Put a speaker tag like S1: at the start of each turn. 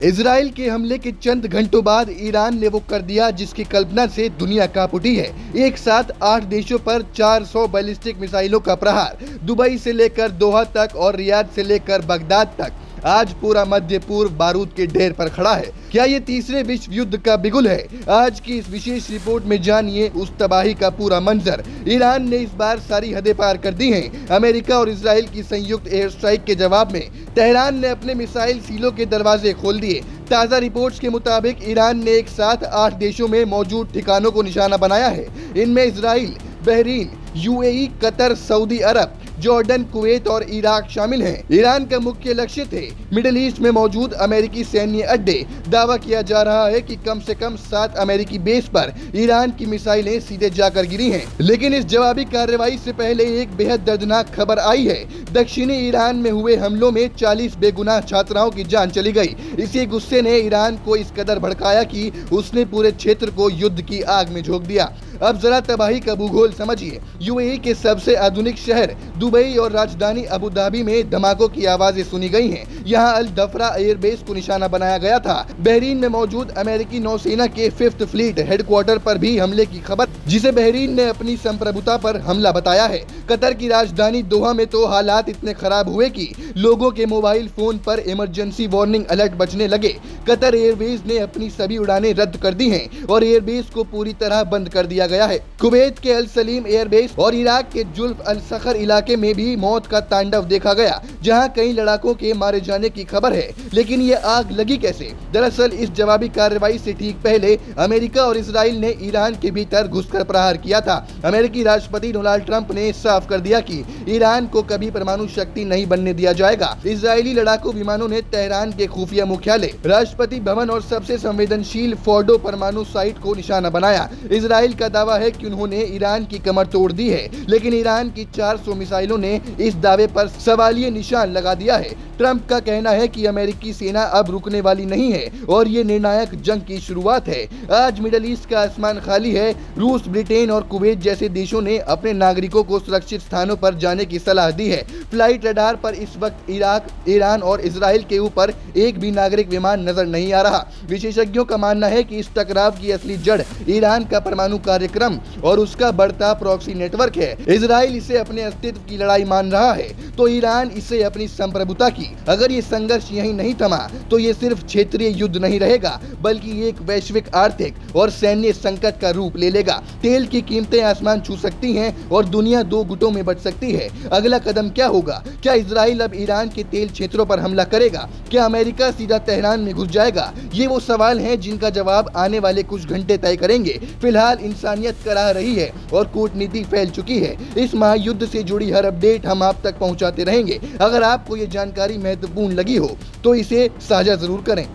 S1: Israel के हमले के चंद घंटों बाद ईरान ने वो कर दिया जिसकी कल्पना से दुनिया कांप उठी है। एक साथ 8 देशों पर 400 बैलिस्टिक मिसाइलों का प्रहार। दुबई से लेकर दोहा तक और रियाद से लेकर बगदाद तक आज पूरा मध्य पूर्व बारूद के ढेर पर खड़ा है। क्या ये तीसरे विश्व युद्ध का बिगुल है? आज की इस विशेष रिपोर्ट में जानिए उस तबाही का पूरा मंजर। ईरान ने इस बार सारी हदें पार कर दी हैं। अमेरिका और इजराइल की संयुक्त एयर स्ट्राइक के जवाब में तेहरान ने अपने मिसाइल सीलों के दरवाजे खोल दिए। ताज़ा रिपोर्ट्स के मुताबिक ईरान ने एक साथ 8 देशों में मौजूद ठिकानों को निशाना बनाया है। इनमें Israel, Bahrain, UAE, Qatar, Saudi Arabia, Jordan, Kuwait और इराक शामिल हैं। ईरान का मुख्य लक्ष्य थे मिडिल ईस्ट में मौजूद अमेरिकी सैन्य अड्डे। दावा किया जा रहा है कि कम से कम 7 अमेरिकी बेस पर ईरान की मिसाइलें सीधे जाकर गिरी हैं। लेकिन इस जवाबी कार्रवाई से पहले एक बेहद दर्दनाक खबर आई है। दक्षिणी ईरान में हुए हमलों में 40 बेगुनाह छात्राओं की जान चली गई। इसी गुस्से ने ईरान को इस कदर भड़काया कि उसने पूरे क्षेत्र को युद्ध की आग में झोंक दिया। अब जरा तबाही का भूगोल समझिए। यूएई के सबसे आधुनिक शहर दुबई और राजधानी अबू धाबी में धमाकों की आवाजें सुनी गई हैं। यहाँ अल दफरा एयरबेस को निशाना बनाया गया था। बहरीन में मौजूद अमेरिकी नौसेना के 5th फ्लीट हेडक्वार्टर पर भी हमले की खबर, जिसे बहरीन ने अपनी संप्रभुता पर हमला बताया है। कतर की राजधानी दोहा में तो हालात इतने खराब हुए कि लोगों के मोबाइल फोन पर इमरजेंसी वार्निंग अलर्ट बजने लगे। कतर एयरवेज ने अपनी सभी उड़ानें रद्द कर दी हैं और एयरबेस को पूरी तरह बंद कर दिया गया है। कुवैत के अल सलीम एयरबेस और इराक के जुल्फ अल सखर इलाके में भी मौत का तांडव देखा गया, जहां कई लड़ाकों के मारे जाने की खबर है। लेकिन ये आग लगी कैसे? दरअसल इस जवाबी कार्रवाई से ठीक पहले अमेरिका और इजराइल ने ईरान के भीतर घुसकर प्रहार किया था। अमेरिकी राष्ट्रपति डोनाल्ड ट्रंप ने साफ कर दिया कि ईरान को कभी परमाणु शक्ति नहीं बनने दिया जाएगा। इजरायली लड़ाकू विमानों ने तेहरान के खुफिया मुख्यालय, राष्ट्रपति भवन और सबसे संवेदनशील फोर्डो परमाणु साइट को निशाना बनाया। इजराइल का दावा है कि उन्होंने ईरान की कमर तोड़ दी है, लेकिन ईरान की 400 मिसाइलों ने इस दावे पर सवालिया निशान लगा दिया है। ट्रंप का कहना है कि अमेरिकी सेना अब रुकने वाली नहीं है और ये निर्णायक जंग की शुरुआत है। आज मिडिल ईस्ट का आसमान खाली है। रूस, ब्रिटेन और कुवैत जैसे देशों ने अपने नागरिकों को सुरक्षित स्थानों पर जाने की सलाह दी है। फ्लाइट रडार पर इस वक्त इराक, ईरान और इजराइल के ऊपर एक भी नागरिक विमान नजर नहीं आ रहा। विशेषज्ञों का मानना है कि इस टकराव की असली जड़ ईरान का परमाणु कार्यक्रम और उसका बढ़ता प्रॉक्सी नेटवर्क है। इजराइल इसे अपने अस्तित्व की लड़ाई मान रहा है तो ईरान इसे अपनी संप्रभुता की। अगर ये संघर्ष यहीं नहीं थमा तो ये सिर्फ क्षेत्रीय युद्ध नहीं रहेगा, बल्कि एक वैश्विक आर्थिक और सैन्य संकट का रूप ले लेगा। तेल की कीमतें आसमान छू सकती हैं और दुनिया 2 गुटों में बंट सकती है। अगला कदम क्या होगा? क्या इजराइल अब ईरान के तेल क्षेत्रों पर हमला करेगा? क्या अमेरिका सीधा तेहरान में घुस जाएगा? ये वो सवाल हैं जिनका जवाब आने वाले कुछ घंटे तय करेंगे। फिलहाल इंसानियत कराह रही है और कूटनीति फैल चुकी है। इस महायुद्ध से जुड़ी हर अपडेट हम आप तक पहुंचाते रहेंगे। अगर आपको ये जानकारी महत्वपूर्ण लगी हो तो इसे साझा जरूर करें।